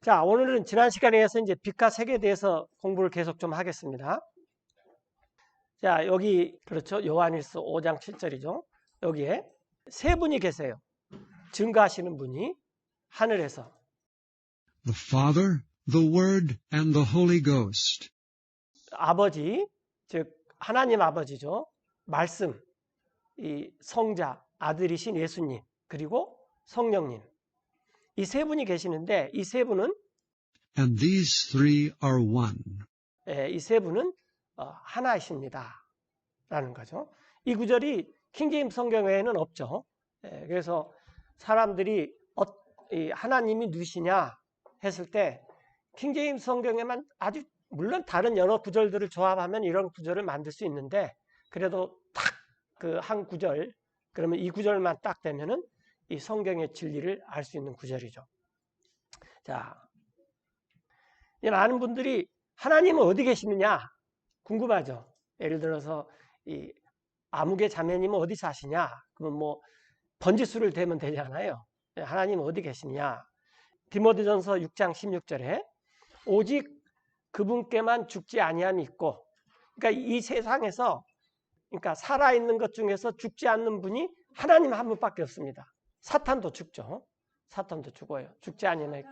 자, 오늘은 지난 시간에 이어서 이제 빛과 색에 대해서 공부를 계속 좀 하겠습니다. 자, 여기 그렇죠. 요한일서 5장 7절이죠. 여기에 세 분이 계세요. 증거하시는 분이 하늘에서. The Father, the Word, and the Holy Ghost. 아버지, 즉 하나님 아버지죠. 말씀, 이 성자, 아들이신 예수님, 그리고 성령님. 이 세 분이 계시는데 이 세 분은 And these three are one. 이 세 분은 하나이십니다. 라는 거죠. 이 구절이 킹제임스 성경 외에는 없죠. 그래서 사람들이 하나님이 누구시냐 했을 때 킹제임스 성경에만 아주 물론 다른 여러 구절들을 조합하면 이런 구절을 만들 수 있는데 그래도 딱 그 한 구절 그러면 이 구절만 딱 되면은 이 성경의 진리를 알 수 있는 구절이죠. 자, 많은 분들이 하나님은 어디 계시느냐 궁금하죠. 예를 들어서 이 아무개 자매님은 어디 사시냐? 그러면 뭐 번지수를 대면 되잖아요. 하나님은 어디 계시냐? 디모데전서 6장 16절에 오직 그분께만 죽지 아니함이 있고, 그러니까 이 세상에서 그러니까 살아있는 것 중에서 죽지 않는 분이 하나님 한 분밖에 없습니다. 사탄도 죽죠. 사탄도 죽어요. 죽지 아니하면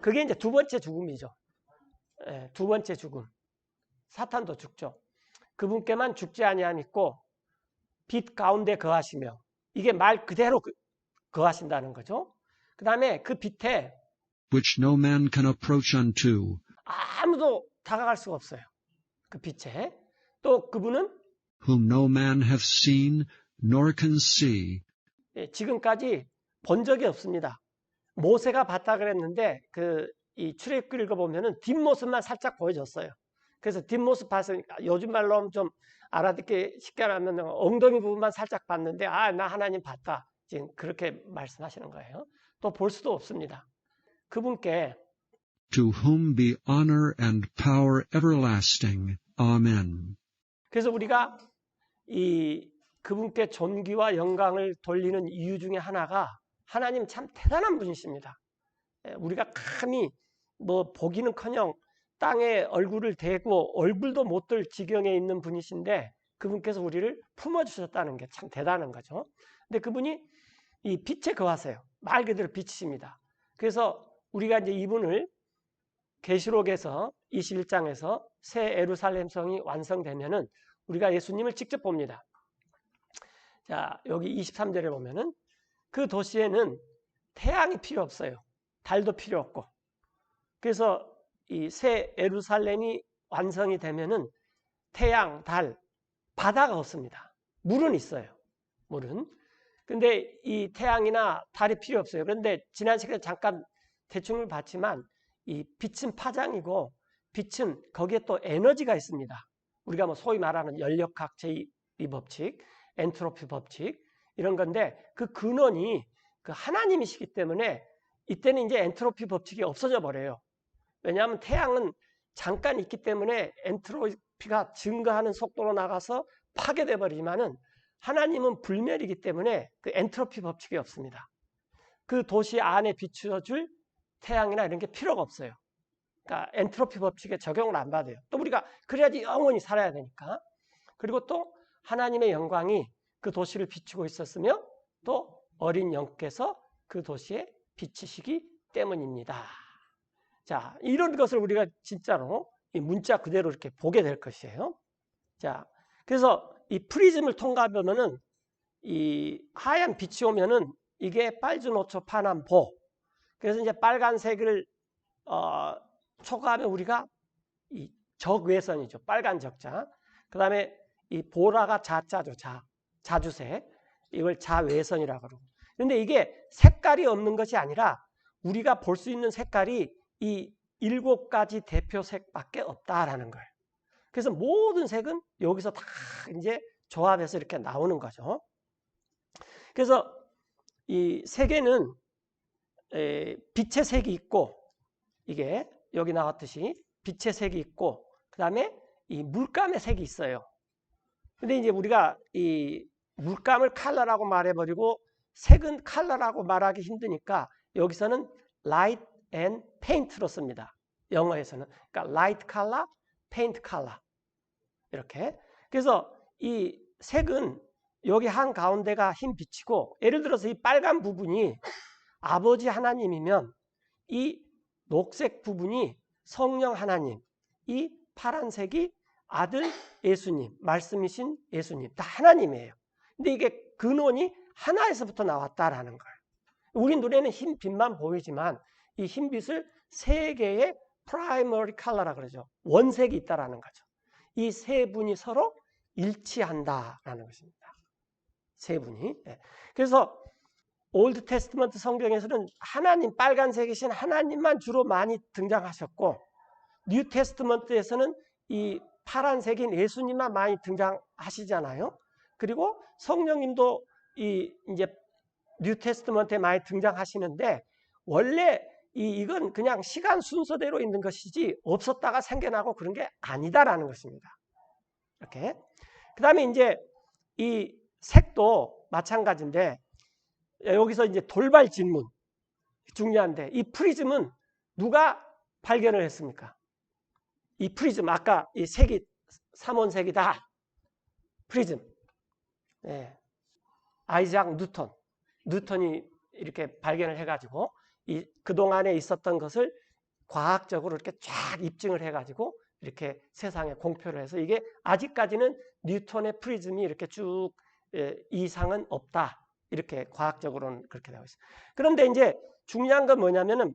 그게 이제 두 번째 죽음이죠. 두 번째 죽음. 사탄도 죽죠. 그분께만 죽지 아니함이 있고 빛 가운데 거하시며, 이게 말 그대로 거하신다는 거죠. 그 다음에 그 빛에 which no man can approach unto. 아무도 다가갈 수가 없어요. 그 빛에. 또 그분은 whom no man hath seen nor can see. 지금까지 본 적이 없습니다. 모세가 봤다 그랬는데 이 출애굽기 읽어보면은 뒷모습만 살짝 보여줬어요. 그래서 뒷모습 봤으니까 요즘 말로 하면 좀 알아듣기 쉽게 하면 엉덩이 부분만 살짝 봤는데 나 하나님 봤다. 지금 그렇게 말씀하시는 거예요. 또 볼 수도 없습니다. 그분께 To whom be honor and power everlasting. Amen. 그래서 우리가 그분께 존귀와 영광을 돌리는 이유 중에 하나가 하나님 참 대단한 분이십니다. 우리가 감히 뭐 보기는커녕 땅에 얼굴을 대고 얼굴도 못 들 지경에 있는 분이신데 그분께서 우리를 품어주셨다는 게 참 대단한 거죠. 근데 그분이 이 빛에 거하세요. 말 그대로 빛이십니다. 그래서 우리가 이제 이분을 계시록에서 21장에서 새 예루살렘 성이 완성되면은 우리가 예수님을 직접 봅니다. 자, 여기 23절에 보면은 그 도시에는 태양이 필요 없어요. 달도 필요 없고. 그래서 이 새 예루살렘이 완성이 되면은 태양, 달, 바다가 없습니다. 물은 있어요. 물은. 근데 이 태양이나 달이 필요 없어요. 그런데 지난 시간에 잠깐 대충을 봤지만 이 빛은 파장이고 빛은 거기에 또 에너지가 있습니다. 우리가 뭐 소위 말하는 연력학 제2 법칙, 엔트로피 법칙 이런 건데 그 근원이 그 하나님이시기 때문에 이때는 이제 엔트로피 법칙이 없어져 버려요. 왜냐하면 태양은 잠깐 있기 때문에 엔트로피가 증가하는 속도로 나가서 파괴돼 버리지만은 하나님은 불멸이기 때문에 그 엔트로피 법칙이 없습니다. 그 도시 안에 비추어줄 태양이나 이런 게 필요가 없어요. 그러니까 엔트로피 법칙에 적용을 안 받아요. 또 우리가 그래야지 영원히 살아야 되니까. 그리고 또 하나님의 영광이 그 도시를 비추고 있었으며 또 어린 영께서 그 도시에 비치시기 때문입니다. 자, 이런 것을 우리가 진짜로 이 문자 그대로 이렇게 보게 될 것이에요. 자, 그래서 이 프리즘을 통과하면은 이 하얀 빛이 오면은 이게 빨주노초 파남보. 그래서 이제 빨간색을 초과하면 우리가 이 적외선이죠. 빨간 적자. 그 다음에 이 보라가 자자죠. 자주색. 이걸 자외선이라고 그러고. 그런데 이게 색깔이 없는 것이 아니라 우리가 볼 수 있는 색깔이 이 7가지 대표색밖에 없다라는 거예요. 그래서 모든 색은 여기서 다 이제 조합해서 이렇게 나오는 거죠. 그래서 이 색에는 빛의 색이 있고, 이게 여기 나왔듯이 빛의 색이 있고, 그 다음에 이 물감의 색이 있어요. 근데 이제 우리가 이 물감을 컬러라고 말해버리고 색은 컬러라고 말하기 힘드니까 여기서는 라이트 and paint로 씁니다. 영어에서는. 그러니까 light color, paint color. 이렇게. 그래서 이 색은 여기 한 가운데가 흰 빛이고, 예를 들어서 이 빨간 부분이 아버지 하나님이면 이 녹색 부분이 성령 하나님, 이 파란색이 아들 예수님, 말씀이신 예수님, 다 하나님이에요. 근데 이게 근원이 하나에서부터 나왔다라는 거예요. 우리 눈에는 흰 빛만 보이지만 이 흰 빛을 세 개의 primary color라 그러죠. 원색이 있다라는 거죠. 이 세 분이 서로 일치한다라는 것입니다. 세 분이. 그래서 올드 테스트먼트 성경에서는 하나님, 빨간색이신 하나님만 주로 많이 등장하셨고, 뉴 테스트먼트에서는 이 파란색인 예수님만 많이 등장하시잖아요. 그리고 성령님도 이제 뉴 테스트먼트에 많이 등장하시는데, 원래 이건 그냥 시간 순서대로 있는 것이지 없었다가 생겨나고 그런 게 아니다라는 것입니다. 이렇게. 그 다음에 이제 이 색도 마찬가지인데, 여기서 이제 돌발 질문 중요한데, 이 프리즘은 누가 발견을 했습니까? 이 프리즘, 아까 이 색이 삼원색이다. 프리즘. 네. 아이작 뉴턴이 이렇게 발견을 해가지고 그동안에 있었던 것을 과학적으로 이렇게 쫙 입증을 해가지고 이렇게 세상에 공표를 해서, 이게 아직까지는 뉴턴의 프리즘이 이렇게 쭉 이상은 없다. 이렇게 과학적으로는 그렇게 되고 있어요. 그런데 이제 중요한 건 뭐냐면은,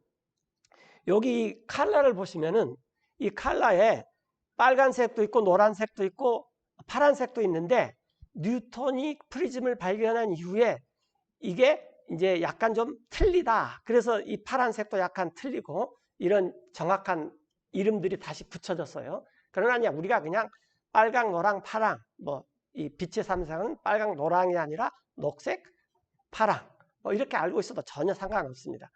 여기 이 칼라를 보시면은 이 칼라에 빨간색도 있고 노란색도 있고 파란색도 있는데, 뉴턴이 프리즘을 발견한 이후에 이게 이제 약간 좀 틀리다. 그래서 이 파란색도 약간 틀리고 이런 정확한 이름들이 다시 붙여졌어요. 그러나 우리가 그냥 빨강, 노랑, 파랑, 뭐 이 빛의 삼색은 빨강, 노랑이 아니라 녹색, 파랑, 뭐 이렇게 알고 있어도 전혀 상관없습니다.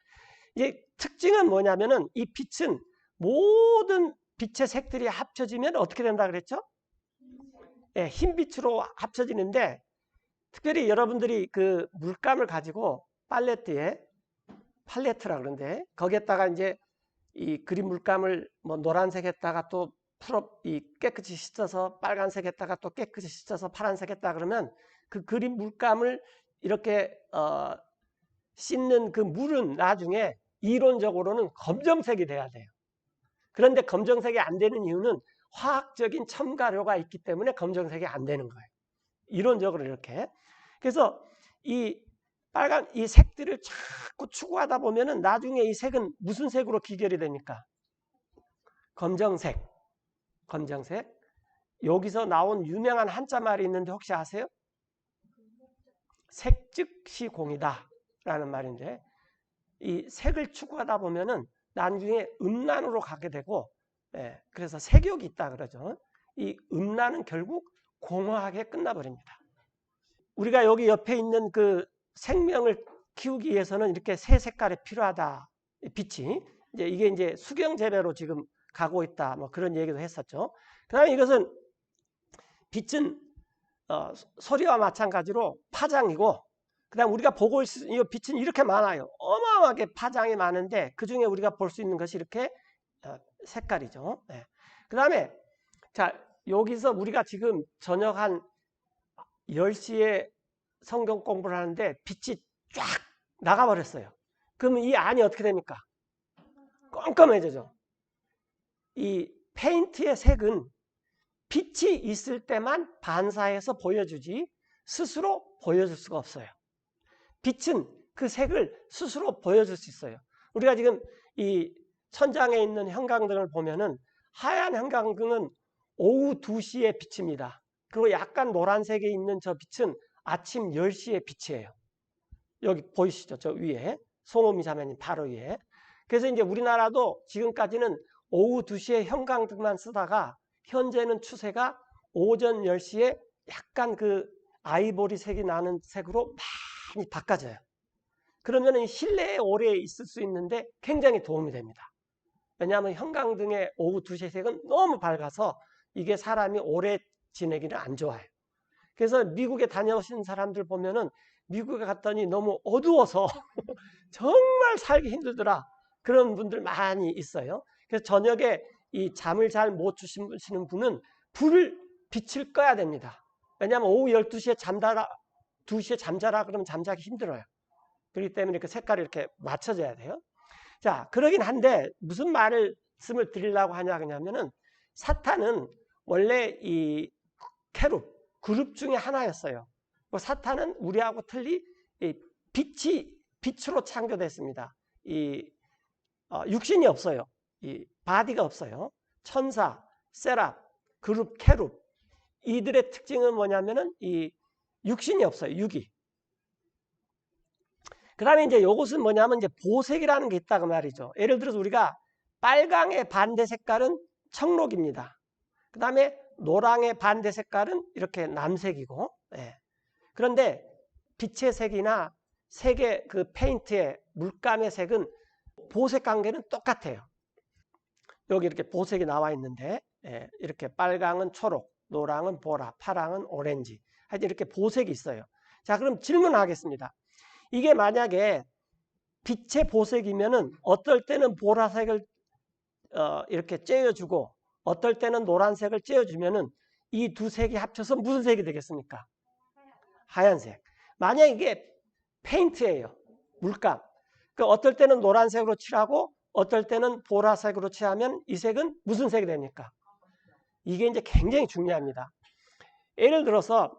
이제 특징은 뭐냐면은, 이 빛은 모든 빛의 색들이 합쳐지면 어떻게 된다 그랬죠? 예, 흰 빛으로 합쳐지는데, 특별히 여러분들이 그 물감을 가지고 팔레트라 그러는데, 거기에다가 이제 이 그린 물감을 뭐 노란색에다가 또 깨끗이 씻어서 빨간색에다가 또 깨끗이 씻어서 파란색에다가 그러면, 그 그린 물감을 이렇게 씻는 그 물은 나중에 이론적으로는 검정색이 돼야 돼요. 그런데 검정색이 안 되는 이유는 화학적인 첨가료가 있기 때문에 검정색이 안 되는 거예요. 이론적으로 이렇게. 그래서 이 색들을 자꾸 추구하다 보면은 나중에 이 색은 무슨 색으로 기결이 됩니까? 검정색. 여기서 나온 유명한 한자 말이 있는데 혹시 아세요? 색즉시 공이다 라는 말인데, 이 색을 추구하다 보면은 나중에 음란으로 가게 되고, 그래서 색욕이 있다 그러죠. 이 음란은 결국 공허하게 끝나버립니다. 우리가 여기 옆에 있는 그 생명을 키우기 위해서는 이렇게 세 색깔이 필요하다. 빛이 이게 이제 수경 재배로 지금 가고 있다. 뭐 그런 얘기도 했었죠. 그다음에 이것은 빛은 소리와 마찬가지로 파장이고, 그다음 우리가 보고 있는 이 빛은 이렇게 많아요. 어마어마하게 파장이 많은데 그 중에 우리가 볼 수 있는 것이 이렇게 색깔이죠. 네. 그다음에 자, 여기서 우리가 지금 저녁 한 10시에 성경 공부를 하는데 빛이 쫙 나가버렸어요. 그러면 이 안이 어떻게 됩니까? 껌껌해져죠. 이 페인트의 색은 빛이 있을 때만 반사해서 보여주지 스스로 보여줄 수가 없어요. 빛은 그 색을 스스로 보여줄 수 있어요. 우리가 지금 이 천장에 있는 형광등을 보면은 하얀 형광등은 오후 2시의 빛입니다. 그리고 약간 노란색에 있는 저 빛은 아침 10시의 빛이에요. 여기 보이시죠? 저 위에 송오미 자매님 바로 위에. 그래서 이제 우리나라도 지금까지는 오후 2시에 형광등만 쓰다가 현재는 추세가 오전 10시에 약간 그 아이보리색이 나는 색으로 많이 바꿔져요. 그러면 실내에 오래 있을 수 있는데 굉장히 도움이 됩니다. 왜냐하면 형광등의 오후 2시 색은 너무 밝아서 이게 사람이 오래 지내기는 안 좋아요. 그래서 미국에 다녀오신 사람들 보면은 미국에 갔더니 너무 어두워서 정말 살기 힘들더라. 그런 분들 많이 있어요. 그래서 저녁에 이 잠을 잘 못 주시는 분은 빛을 꺼야 됩니다. 왜냐하면 오후 12시에 2시에 잠자라 그러면 잠자기 힘들어요. 그렇기 때문에 그 색깔이 이렇게 맞춰져야 돼요. 자, 그러긴 한데 무슨 말씀을 드리려고 하냐면은 사탄은 원래 이 그룹 중에 하나였어요. 사탄은 우리하고 틀리 빛으로 창조됐습니다. 육신이 없어요. 이 바디가 없어요. 천사, 세랍, 케룹 이들의 특징은 뭐냐면은 이 육신이 없어요. 육이. 그 다음에 이제 요것은 뭐냐면 이제 보색이라는 게 있다고 말이죠. 예를 들어서 우리가 빨강의 반대 색깔은 청록입니다. 그 다음에 노랑의 반대 색깔은 이렇게 남색이고, 예. 그런데 빛의 색이나 색의 그 페인트의 물감의 색은 보색 관계는 똑같아요. 여기 이렇게 보색이 나와 있는데, 예. 이렇게 빨강은 초록, 노랑은 보라, 파랑은 오렌지. 하여튼 이렇게 보색이 있어요. 자, 그럼 질문하겠습니다. 이게 만약에 빛의 보색이면은 어떨 때는 보라색을 이렇게 쬐어주고 어떨 때는 노란색을 쬐어주면은 이 두 색이 합쳐서 무슨 색이 되겠습니까? 하얀색. 만약 이게 페인트예요. 물감. 그 어떨 때는 노란색으로 칠하고 어떨 때는 보라색으로 칠하면 이 색은 무슨 색이 됩니까? 이게 이제 굉장히 중요합니다. 예를 들어서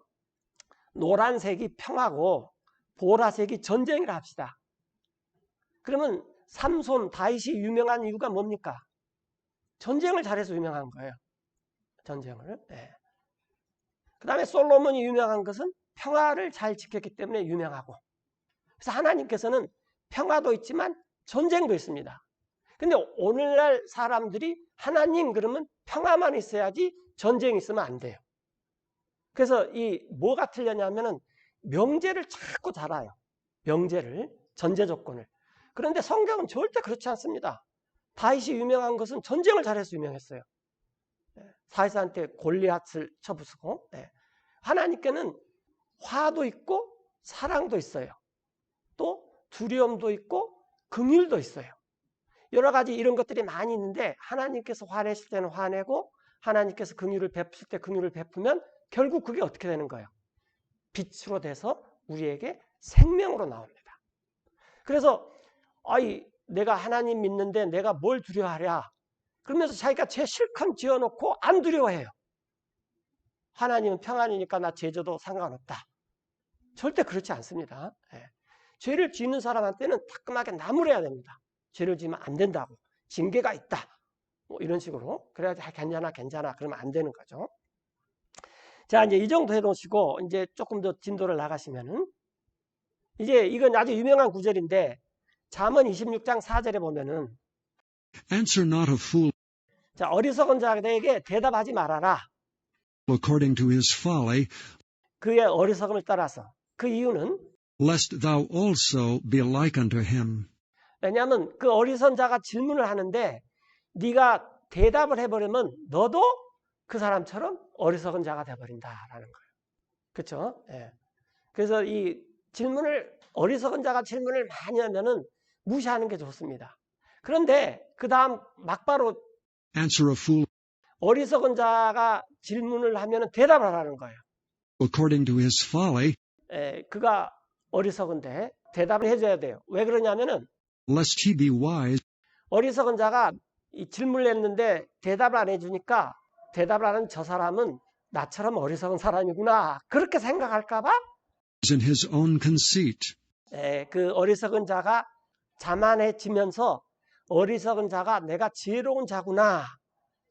노란색이 평화고 보라색이 전쟁이라 합시다. 그러면 삼손, 다윗이 유명한 이유가 뭡니까? 전쟁을 잘해서 유명한 거예요. 전쟁을. 네. 그 다음에 솔로몬이 유명한 것은 평화를 잘 지켰기 때문에 유명하고. 그래서 하나님께서는 평화도 있지만 전쟁도 있습니다. 근데 오늘날 사람들이 하나님 그러면 평화만 있어야지 전쟁이 있으면 안 돼요. 그래서 뭐가 틀렸냐면은 명제를 자꾸 달아요. 명제를, 전제 조건을. 그런데 성경은 절대 그렇지 않습니다. 다윗이 유명한 것은 전쟁을 잘해서 유명했어요. 사이사한테 골리앗을 쳐부수고. 하나님께는 화도 있고 사랑도 있어요. 또 두려움도 있고 긍휼도 있어요. 여러 가지 이런 것들이 많이 있는데 하나님께서 화내실 때는 화내고 하나님께서 긍휼을 베풀 때 긍휼을 베푸면 결국 그게 어떻게 되는 거예요? 빛으로 돼서 우리에게 생명으로 나옵니다. 그래서 내가 하나님 믿는데 내가 뭘 두려워하랴? 그러면서 자기가 죄 실컷 지어놓고 안 두려워해요. 하나님은 평안이니까 나 죄져도 상관없다. 절대 그렇지 않습니다. 죄를 짓는 사람한테는 따끔하게 나무래야 됩니다. 죄를 지으면 안 된다고. 징계가 있다. 뭐 이런 식으로. 그래야지 괜찮아. 그러면 안 되는 거죠. 자, 이제 이 정도 해놓으시고 이제 조금 더 진도를 나가시면은 이제 이건 아주 유명한 구절인데 잠언 26장 4절에 보면은 Answer not a fool 자, 어리석은 자에게 대답하지 말아라. according to his folly, 그의 어리석음을 따라서. 그 이유는 lest thou also be like unto him. 왜냐하면 그 어리석은 자가 질문을 하는데 네가 대답을 해버리면 너도 그 사람처럼 어리석은 자가 돼버린다라는 거예요. 그렇죠? 예. 그래서 이 어리석은 자가 질문을 많이 하면은 무시하는 게 좋습니다. 그런데 그 다음 막바로 Answer a fool 어리석은 자가 질문을 하면은 대답을 하라는 거예요. according to his folly, 그가 어리석은데 대답을 해줘야 돼요. 왜 그러냐면은 lest he be wise. 어리석은 자가 이 질문을 했는데 대답을 안 해주니까 대답을 하는 저 사람은 나처럼 어리석은 사람이구나 그렇게 생각할까봐 In his own conceit. 그 어리석은 자가 자만해지면서 어리석은 자가 내가 지혜로운 자구나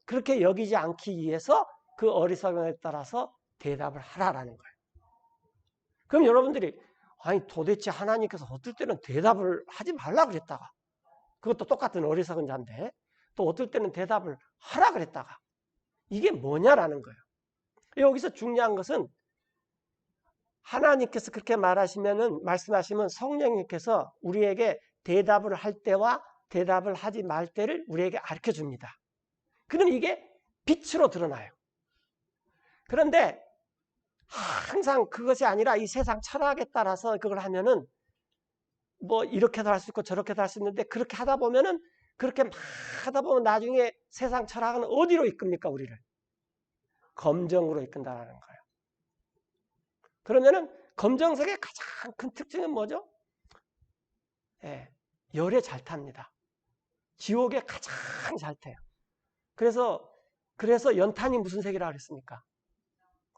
그렇게 여기지 않기 위해서 그 어리석음에 따라서 대답을 하라라는 거예요. 그럼 여러분들이 도대체 하나님께서 어떨 때는 대답을 하지 말라 그랬다가 그것도 똑같은 어리석은 자인데 또 어떨 때는 대답을 하라 그랬다가 이게 뭐냐라는 거예요. 여기서 중요한 것은 하나님께서 그렇게 말씀하시면 성령님께서 우리에게 대답을 할 때와 대답을 하지 말 때를 우리에게 가르쳐 줍니다. 그럼 이게 빛으로 드러나요. 그런데 항상 그것이 아니라 이 세상 철학에 따라서 그걸 하면은 뭐 이렇게도 할 수 있고 저렇게도 할 수 있는데 그렇게 하다 보면은 그렇게 막 하다 보면 나중에 세상 철학은 어디로 이끕니까? 우리를 검정으로 이끈다라는 거예요. 그러면은 검정색의 가장 큰 특징은 뭐죠? 예, 열에 잘 탑니다. 지옥에 가장 잘 타요. 그래서 연탄이 무슨 색이라 그랬습니까?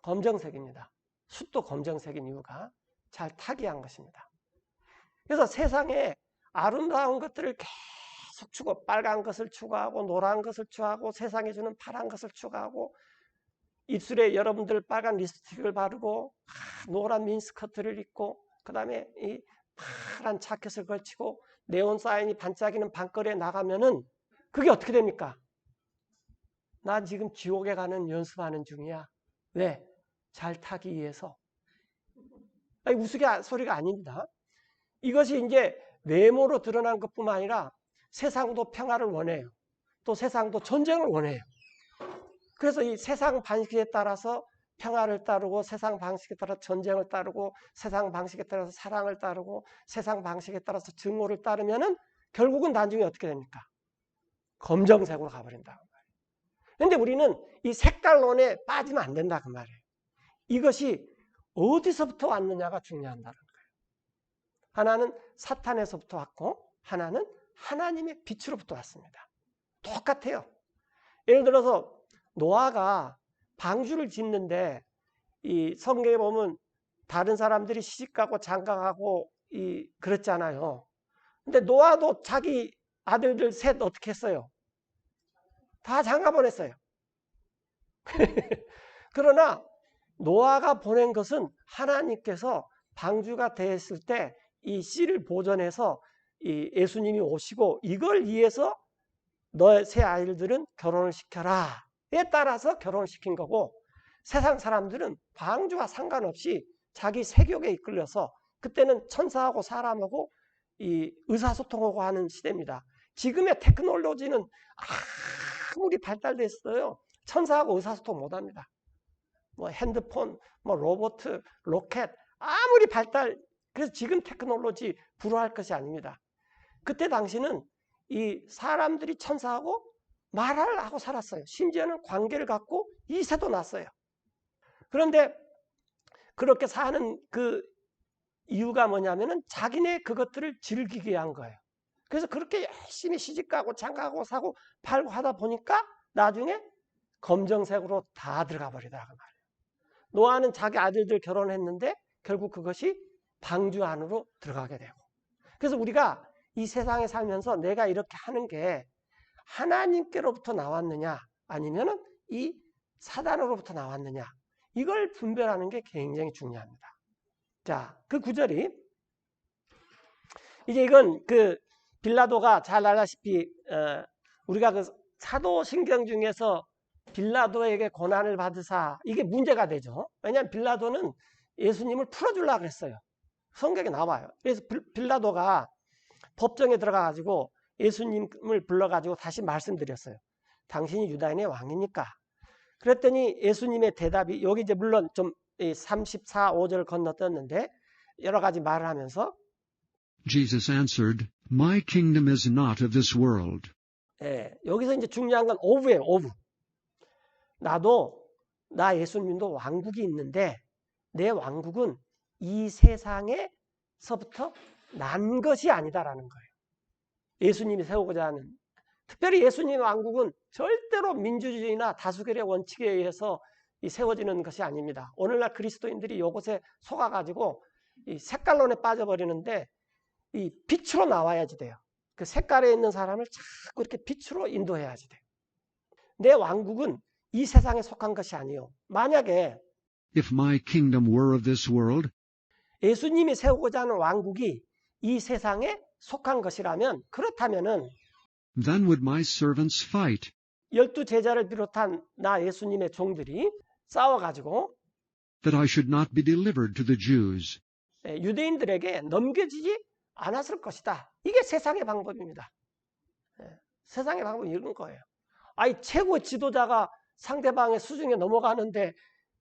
검정색입니다. 숯도 검정색인 이유가 잘 타게 한 것입니다. 그래서 세상에 아름다운 것들을 계속 추구, 빨간 것을 추구하고 노란 것을 추구하고 세상에 주는 파란 것을 추구하고 입술에 여러분들 빨간 립스틱을 바르고 노란 민스커트를 입고 그 다음에 이 파란 자켓을 걸치고 네온 사인이 반짝이는 밤거리에 나가면은 그게 어떻게 됩니까? 나 지금 지옥에 가는 연습하는 중이야. 왜? 잘 타기 위해서. 아니, 우스갯소리가 아닙니다. 이것이 이제 외모로 드러난 것뿐만 아니라 세상도 평화를 원해요. 또 세상도 전쟁을 원해요. 그래서 이 세상 방식에 따라서 평화를 따르고 세상 방식에 따라서 전쟁을 따르고 세상 방식에 따라서 사랑을 따르고 세상 방식에 따라서 증오를 따르면은 결국은 나중에 어떻게 됩니까? 검정색으로 가버린다. 그런데 우리는 이 색깔론에 빠지면 안 된다 그 말이에요. 이것이 어디서부터 왔느냐가 중요하다는 거예요. 하나는 사탄에서부터 왔고 하나는 하나님의 빛으로부터 왔습니다. 똑같아요. 예를 들어서 노아가 방주를 짓는데 이 성경에 보면 다른 사람들이 시집가고 장가가고 그랬잖아요. 근데 노아도 자기 아들들 셋 어떻게 했어요? 다 장가 보냈어요. 그러나 노아가 보낸 것은 하나님께서 방주가 됐을 때 이 씨를 보존해서 이 예수님이 오시고 이걸 위해서 너의 새 아이들은 결혼을 시켜라에 따라서 결혼을 시킨 거고 세상 사람들은 방주와 상관없이 자기 세욕에 이끌려서 그때는 천사하고 사람하고 이 의사소통하고 하는 시대입니다. 지금의 테크놀로지는 아무리 발달됐어요. 천사하고 의사소통 못합니다. 뭐 핸드폰, 뭐 로봇, 로켓 아무리 그래서 지금 테크놀로지 불허할 것이 아닙니다. 그때 당시는 이 사람들이 천사하고 말을 하고 살았어요. 심지어는 관계를 갖고 이세도 났어요. 그런데 그렇게 사는 그 이유가 뭐냐면은 자기네 그것들을 즐기게 한 거예요. 그래서 그렇게 열심히 시집가고 장가가고 사고 팔고 하다 보니까 나중에 검정색으로 다 들어가 버리더라고 말이에요. 노아는 자기 아들들 결혼했는데 결국 그것이 방주 안으로 들어가게 되고. 그래서 우리가 이 세상에 살면서 내가 이렇게 하는 게 하나님께로부터 나왔느냐 아니면은 이 사단으로부터 나왔느냐 이걸 분별하는 게 굉장히 중요합니다. 자, 그 구절이 이제 이건 그 빌라도가 잘 알다시피 우리가 그 사도신경 중에서 빌라도에게 고난을 받으사 이게 문제가 되죠. 왜냐하면 빌라도는 예수님을 풀어주려고 그랬어요. 성경에 나와요. 그래서 빌라도가 법정에 들어가가지고 예수님을 불러가지고 다시 말씀드렸어요. 당신이 유다인의 왕입니까? 그랬더니 예수님의 대답이 여기 이제 물론 좀 34, 5절 건너뛰었는데 여러 가지 말을 하면서 Jesus answered, My kingdom is not of this world. 여기서 이제 중요한 건 오브예요. 오브. 나 예수님도 왕국이 있는데 내 왕국은 이 세상에서부터 난 것이 아니다라는 거예요. 예수님이 세우고자 하는 특별히 예수님의 왕국은 절대로 민주주의나 다수결의 원칙에 의해서 세워지는 것이 아닙니다. 오늘날 그리스도인들이 이것에 속아가지고 이 색깔론에 빠져버리는데 이 빛으로 나와야지 돼요. 그 색깔에 있는 사람을 자꾸 이렇게 빛으로 인도해야지 돼요. 내 왕국은 이 세상에 속한 것이 아니에요. 만약에 If my kingdom were of this world, 예수님이 세우고자 하는 왕국이 이 세상에 속한 것이라면 그렇다면은 then would my servants fight, 12 제자를 비롯한 나 예수님의 종들이 싸워가지고 that I should not be delivered to the Jews. 유대인들에게 넘겨지지 않았을 것이다. 이게 세상의 방법입니다. 세상의 방법은 이런 거예요. 아니 최고 지도자가 상대방의 수중에 넘어가는데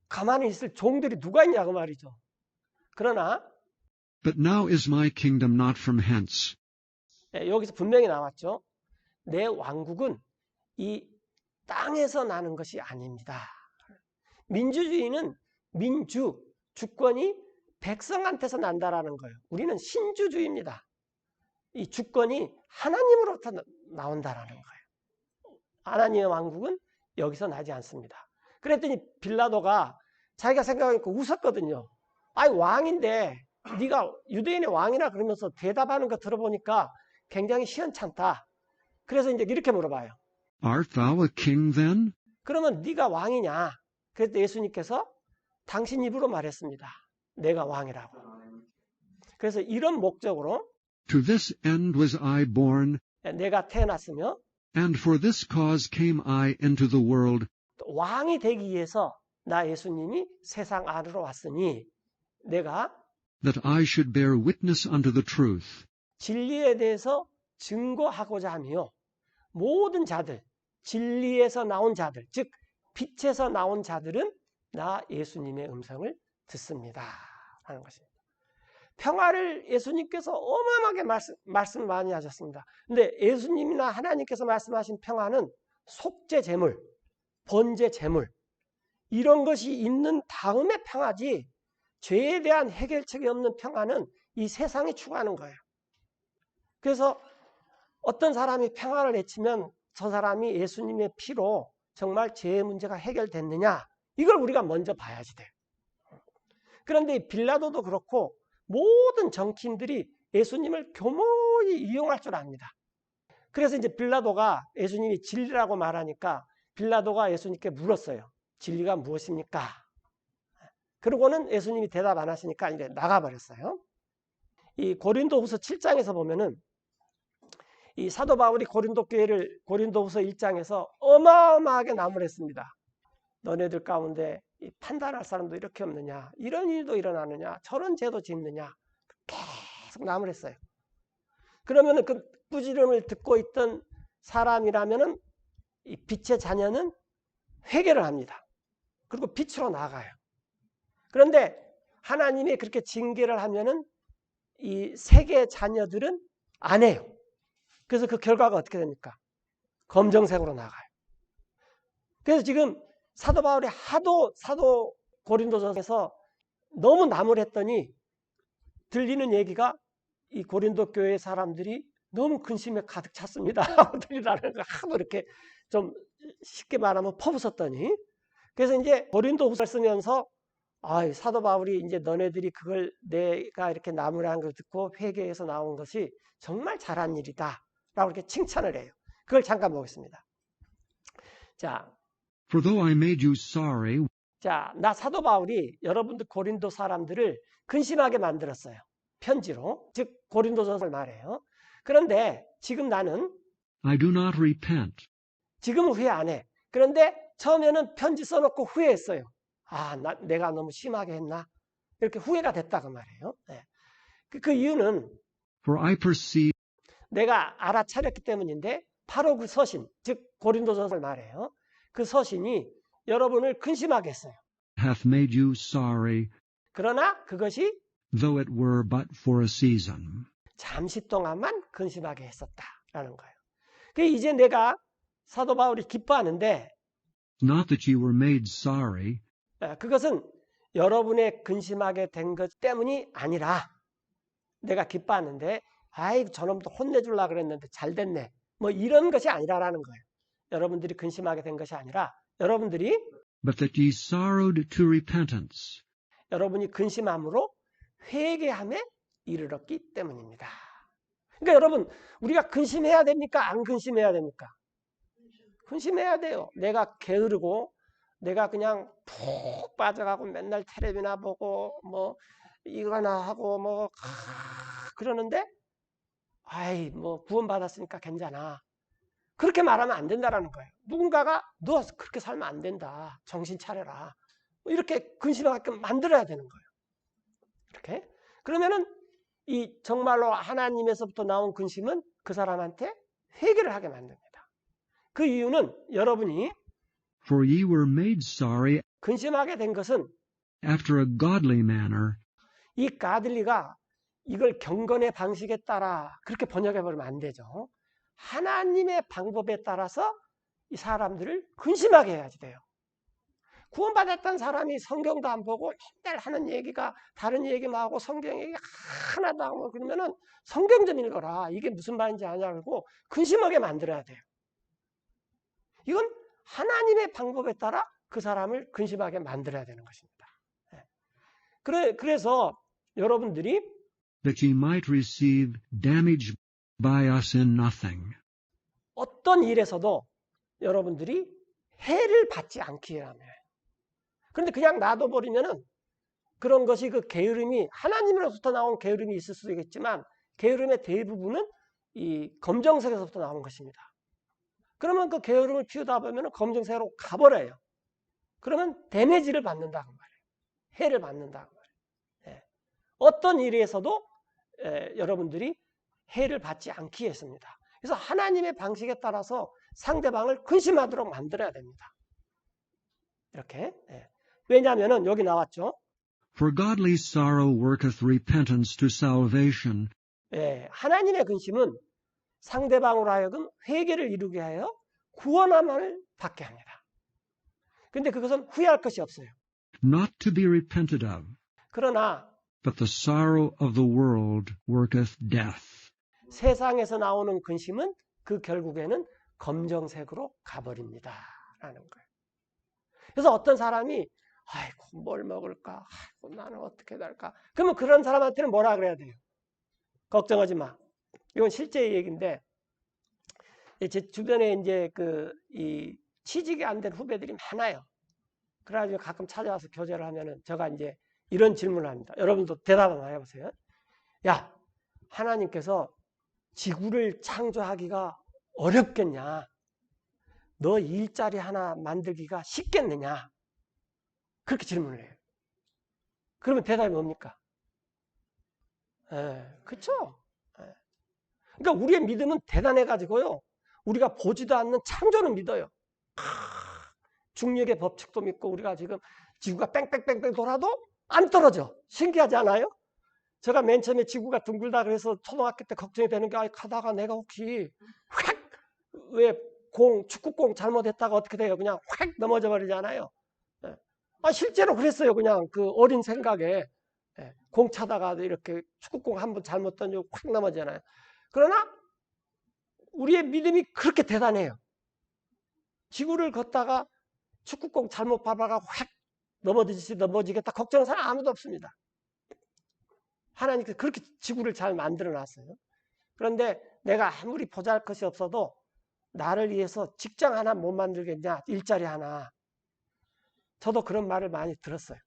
가만히 있을 종들이 누가 있냐고 말이죠. 그러나 But now is my kingdom not from hence. 여기서 분명히 나왔죠. 내 왕국은 이 땅에서 나는 것이 아닙니다. 민주주의는 주권이 백성한테서 난다라는 거예요. 우리는 신주주의입니다. 이 주권이 하나님으로부터 나온다라는 거예요. 하나님의 왕국은 여기서 나지 않습니다. 그랬더니 빌라도가 자기가 생각하니까 웃었거든요. 아니 왕인데 네가 유대인의 왕이라 그러면서 대답하는 거 들어보니까 굉장히 시원찮다. 그래서 이제 이렇게 물어봐요. Art thou a king then? 그러면 네가 왕이냐? 그래서 예수님께서 당신 입으로 말했습니다. 내가 왕이라고. 그래서 이런 목적으로 To this end was I born, 내가 태어났으며 and for this cause came I into the world, 왕이 되기 위해서 나 예수님이 세상 안으로 왔으니 내가 that I should bear witness unto the truth. 진리에 대해서 증거하고자 하며 모든 자들, 진리에서 나온 자들, 즉 빛에서 나온 자들은 나 예수님의 음성을 듣습니다. 하는 것입니다. 평화를 예수님께서 어마어마하게 말씀을 많이 하셨습니다. 근데 예수님이나 하나님께서 말씀하신 평화는 속죄 제물, 번제 제물 이런 것이 있는 다음에 평화지 죄에 대한 해결책이 없는 평화는 이 세상이 추구하는 거예요. 그래서 어떤 사람이 평화를 외치면 저 사람이 예수님의 피로 정말 죄의 문제가 해결됐느냐 이걸 우리가 먼저 봐야지 돼요. 그런데 빌라도도 그렇고 모든 정치인들이 예수님을 교묘히 이용할 줄 압니다. 그래서 이제 빌라도가 예수님이 진리라고 말하니까 빌라도가 예수님께 물었어요. 진리가 무엇입니까? 그러고는 예수님이 대답 안 하시니까 이제 나가버렸어요. 이 고린도후서 7장에서 보면은 이 사도 바울이 고린도 교회를 고린도후서 1장에서 어마어마하게 나무랬습니다. 너네들 가운데 판단할 사람도 이렇게 없느냐, 이런 일도 일어나느냐, 저런 죄도 짓느냐 계속 나무랬어요. 그러면은 그 꾸지람을 듣고 있던 사람이라면은 이 빛의 자녀는 회개를 합니다. 그리고 빛으로 나가요. 그런데 하나님이 그렇게 징계를 하면은 이 세계의 자녀들은 안 해요. 그래서 그 결과가 어떻게 됩니까? 검정색으로 나가요. 그래서 지금 사도 바울이 하도 사도 고린도전에서 너무 나무랬더니 들리는 얘기가 이 고린도 교회 사람들이 너무 근심에 가득 찼습니다. 들리라는 거 하도 이렇게 좀 쉽게 말하면 퍼붓었더니 그래서 이제 고린도후서를 쓰면서 사도 바울이 이제 너네들이 그걸 내가 이렇게 나무라는 걸 듣고 회개해서 나온 것이 정말 잘한 일이다. 라고 이렇게 칭찬을 해요. 그걸 잠깐 보겠습니다. 자, For though I made you sorry, 자, 나 사도 바울이 여러분들 고린도 사람들을 근심하게 만들었어요. 편지로. 즉 고린도전서를 말해요. 그런데 지금 나는 I do not repent. 지금은 후회 안 해. 그런데 처음에는 편지 써놓고 후회했어요. 내가 너무 심하게 했나? 이렇게 후회가 됐다 그 말이에요. 네. 그 이유는 For I perceive 내가 알아차렸기 때문인데 바로 그 서신, 즉 고린도전서를 말해요. 그 서신이 여러분을 근심하게 했어요. hath made you sorry, 그러나 그것이 though it were but for a season. 잠시 동안만 근심하게 했었다라는 거예요. 이제 내가 사도 바울이 기뻐하는데 Not that you were made sorry, 그것은 여러분의 근심하게 된 것 때문이 아니라 내가 기뻐하는데 저놈도 혼내주려고 그랬는데 잘 됐네. 뭐 이런 것이 아니라라는 거예요. 여러분들이 근심하게 된 것이 아니라 여러분들이 but that ye sorrowed to repentance. 여러분이 근심함으로 회개함에 이르렀기 때문입니다. 그러니까 여러분 우리가 근심해야 됩니까? 안 근심해야 됩니까? 근심해야 돼요. 내가 게으르고 내가 그냥 푹 빠져가고 맨날 텔레비나 보고 뭐 이거나 하고 그러는데 구원받았으니까 괜찮아. 그렇게 말하면 안 된다라는 거예요. 누군가가 너 그렇게 살면 안 된다. 정신 차려라. 이렇게 근심하게 만들어야 되는 거예요. 이렇게. 그러면은 이 정말로 하나님에서부터 나온 근심은 그 사람한테 회개를 하게 만듭니다. 그 이유는 여러분이 For ye were made sorry 근심하게 된 것은 after a godly manner, 이 가들리가 이걸 경건의 방식에 따라 그렇게 번역해 버리면 안 되죠. 하나님의 방법에 따라서 이 사람들을 근심하게 해야지 돼요. 구원받았던 사람이 성경도 안 보고 맨날 하는 얘기가 다른 얘기만 하고 성경 얘기 하나도 안 하고 그러면은 성경 좀 읽어라. 이게 무슨 말인지 아냐 그러고 근심하게 만들어야 돼요. 이건 하나님의 방법에 따라 그 사람을 근심하게 만들어야 되는 것입니다. 그래서 여러분들이 that ye might receive damage by us in nothing. 어떤 일에서도 여러분들이 해를 받지 않기 위함이에요. 그런데 그냥 놔둬버리면은 그런 것이 그 게으름이 하나님으로부터 나온 게으름이 있을 수도 있겠지만 게으름의 대부분은 이 검정색에서부터 나온 것입니다. 그러면 그 게으름을 피우다 보면 검정색으로 가버려요. 그러면 데미지를 받는다고 말이에요. 해를 받는다고 말이에요. 어떤 일에서도 여러분들이 해를 받지 않기 위해서입니다. 그래서 하나님의 방식에 따라서 상대방을 근심하도록 만들어야 됩니다. 이렇게. 왜냐하면 여기 나왔죠. For godly sorrow worketh repentance to salvation. 하나님의 근심은 상대방으로 하여금 회개를 이루게 하여 구원함을 받게 합니다. 그런데 그것은 후회할 것이 없어요. Not to be repented of. 그러나 But the sorrow of the world worketh death. 세상에서 나오는 근심은 그 결국에는 검정색으로 가버립니다. 라는 거예요. 그래서 어떤 사람이 아이고 뭘 먹을까? 아이고 나는 어떻게 될까? 그러면 그런 사람한테는 뭐라 그래야 돼요? 걱정하지 마. 이건 실제 얘기인데 제 주변에 이제 이 취직이 안 된 후배들이 많아요. 그래가지고 가끔 찾아와서 교제를 하면은 제가 이제 이런 질문을 합니다. 여러분도 대답 한번 해보세요. 야, 하나님께서 지구를 창조하기가 어렵겠냐? 너 일자리 하나 만들기가 쉽겠느냐? 그렇게 질문을 해요. 그러면 대답이 뭡니까? 그렇죠? 그러니까 우리의 믿음은 대단해가지고요. 우리가 보지도 않는 창조를 믿어요. 중력의 법칙도 믿고 우리가 지금 지구가 뺑뺑뺑뺑 돌아도 안 떨어져. 신기하지 않아요? 제가 맨 처음에 지구가 둥글다 그래서 초등학교 때 걱정이 되는 게 가다가 내가 혹시 왜 축구공 잘못했다가 어떻게 돼요? 그냥 확 넘어져 버리잖아요. 실제로 그랬어요. 그냥 그 어린 생각에 공 차다가 이렇게 축구공 한번 잘못 던지고 확 넘어지잖아요. 그러나 우리의 믿음이 그렇게 대단해요. 지구를 걷다가 축구공 잘못 밟아가 확 넘어지겠다 걱정하는 사람 아무도 없습니다. 하나님께서 그렇게 지구를 잘 만들어 놨어요. 그런데 내가 아무리 보잘것이 없어도 나를 위해서 직장 하나 못 만들겠냐? 일자리 하나. 저도 그런 말을 많이 들었어요.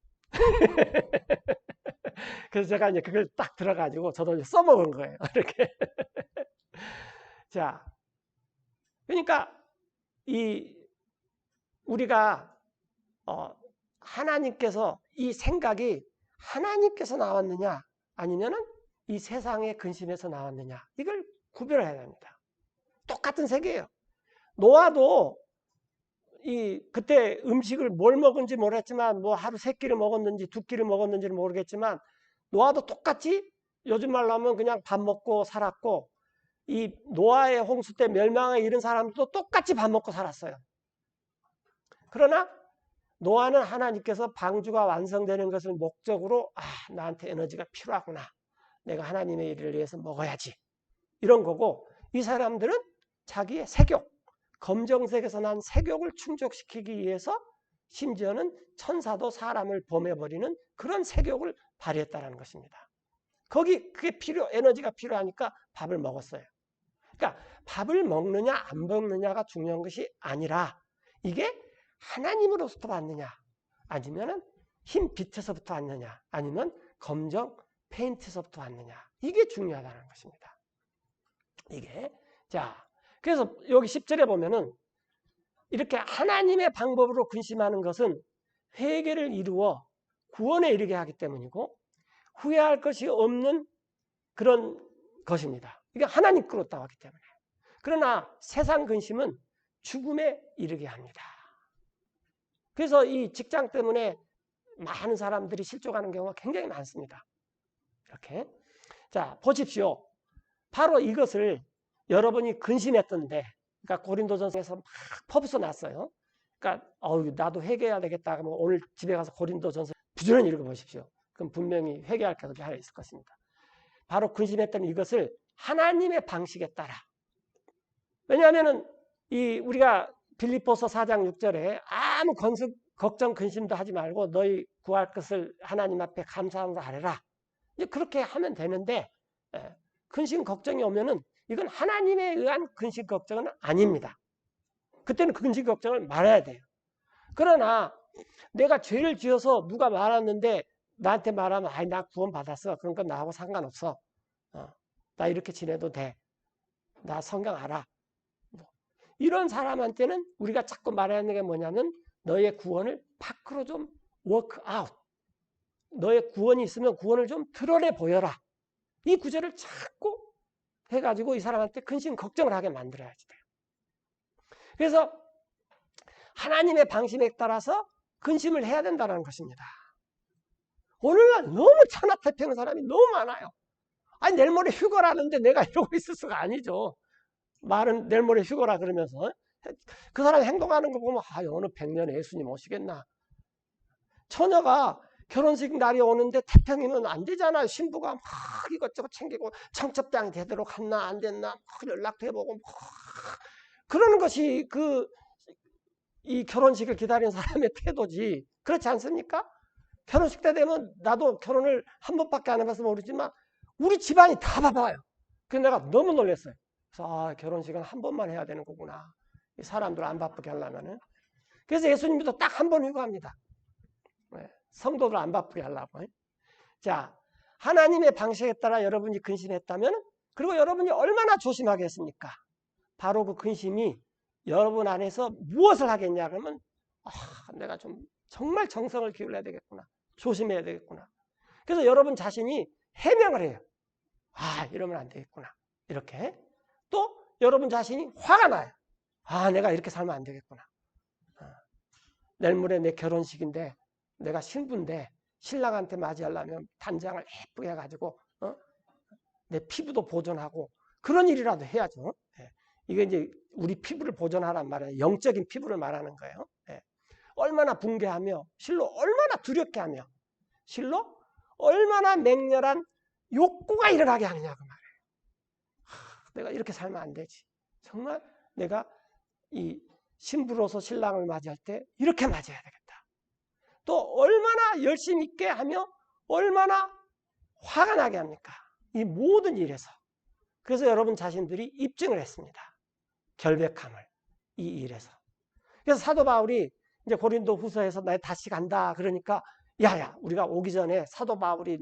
그래서 제가 이제 그걸 딱 들어가지고 저도 이제 써먹은 거예요. 이렇게. 자, 그러니까 우리가 하나님께서 이 생각이 하나님께서 나왔느냐 아니면은 이 세상의 근심에서 나왔느냐 이걸 구별해야 됩니다. 똑같은 세계예요. 노아도 그때 음식을 뭘 먹은지 모르겠지만 뭐 하루 3끼를 먹었는지 2끼를 먹었는지는 모르겠지만 노아도 똑같이 요즘 말로 하면 그냥 밥 먹고 살았고 이 노아의 홍수 때 멸망에 이른 사람들도 똑같이 밥 먹고 살았어요. 그러나 노아는 하나님께서 방주가 완성되는 것을 목적으로 나한테 에너지가 필요하구나. 내가 하나님의 일을 위해서 먹어야지. 이런 거고 이 사람들은 자기의 색욕, 검정색에서 난 색욕을 충족시키기 위해서 심지어는 천사도 사람을 범해버리는 그런 색욕을 발휘했다는 것입니다. 그게 에너지가 필요하니까 밥을 먹었어요. 그러니까 밥을 먹느냐 안 먹느냐가 중요한 것이 아니라 이게 하나님으로부터 왔느냐 아니면 흰 빛에서부터 왔느냐 아니면 검정 페인트에서부터 왔느냐 이게 중요하다는 것입니다. 이게 그래서 여기 10절에 보면은 이렇게 하나님의 방법으로 근심하는 것은 회개를 이루어 구원에 이르게 하기 때문이고 후회할 것이 없는 그런 것입니다. 이게 하나님 거로 따왔기 때문에. 그러나 세상 근심은 죽음에 이르게 합니다. 그래서 이 직장 때문에 많은 사람들이 실족하는 경우가 굉장히 많습니다. 이렇게. 자, 보십시오. 바로 이것을 여러분이 근심했던데, 그러니까 고린도전서에서 막 퍼부어 놨어요. 그러니까 나도 회개해야 되겠다. 그러면 오늘 집에 가서 고린도전서 부지런히 읽어보십시오. 그럼 분명히 회개할 것이 하나 있을 것입니다. 바로 근심했던 이것을 하나님의 방식에 따라. 왜냐하면은 우리가 빌립보서 4장 6절에 아무 걱정 근심도 하지 말고 너희 구할 것을 하나님 앞에 감사함으로 아뢰라. 이제 그렇게 하면 되는데 근심 걱정이 오면은 이건 하나님에 의한 근심 걱정은 아닙니다. 그때는 근심 걱정을 말아야 돼요. 그러나 내가 죄를 지어서 누가 말았는데 나한테 말하면 나 구원 받았어. 그러니까 나하고 상관없어. 나 이렇게 지내도 돼. 나 성경 알아. 이런 사람한테는 우리가 자꾸 말해야 하는 게 뭐냐면 너의 구원을 밖으로 좀 워크 아웃. 너의 구원이 있으면 구원을 좀 드러내 보여라. 이 구절을 자꾸 해가지고 이 사람한테 근심 걱정을 하게 만들어야지 돼요. 그래서 하나님의 방식에 따라서 근심을 해야 된다는 것입니다. 오늘날 너무 천하태평한 사람이 너무 많아요. 아니 내일 모레 휴거라는데 내가 이러고 있을 수가 아니죠. 말은 내일 모레 휴거라 그러면서 그 사람이 행동하는 거 보면 어느 100년에 예수님 오시겠나. 처녀가 결혼식 날이 오는데 태평이면 안 되잖아요. 신부가 막 이것저것 챙기고 청첩장이 제대로 갔나 안 됐나 막 연락도 해보고 막 그러는 것이 이 결혼식을 기다리는 사람의 태도지. 그렇지 않습니까? 결혼식 때 되면 나도 결혼을 한 번밖에 안 해봐서 모르지만 우리 집안이 다 봐봐요. 그래서 내가 너무 놀랐어요. 그래서 결혼식은 한 번만 해야 되는 거구나. 사람들 안 바쁘게 하려면은. 그래서 예수님도 딱 한 번 휴가합니다. 성도들 안 바쁘게 하려고. 자, 하나님의 방식에 따라 여러분이 근심했다면 그리고 여러분이 얼마나 조심하겠습니까? 바로 그 근심이 여러분 안에서 무엇을 하겠냐 그러면 내가 좀 정말 정성을 기울여야 되겠구나. 조심해야 되겠구나. 그래서 여러분 자신이 해명을 해요. 이러면 안 되겠구나. 이렇게. 또 여러분 자신이 화가 나요. 내가 이렇게 살면 안 되겠구나. 내일 모레 내 결혼식인데 내가 신부인데 신랑한테 맞이하려면 단장을 예쁘게 해가지고 내 피부도 보존하고 그런 일이라도 해야죠. 이게 이제 우리 피부를 보존하란 말이에요. 영적인 피부를 말하는 거예요. 얼마나 붕괴하며 실로 얼마나 두렵게 하며 실로 얼마나 맹렬한 욕구가 일어나게 하느냐 그 말이에요. 내가 이렇게 살면 안 되지. 정말 내가 이 신부로서 신랑을 맞이할 때 이렇게 맞이해야 되겠다. 또 얼마나 열심 있게 하며 얼마나 화가 나게 합니까? 이 모든 일에서. 그래서 여러분 자신들이 입증을 했습니다. 결백함을 이 일에서. 그래서 사도 바울이 이제 고린도 후서에서 나 다시 간다 그러니까 야야 우리가 오기 전에 사도 바울이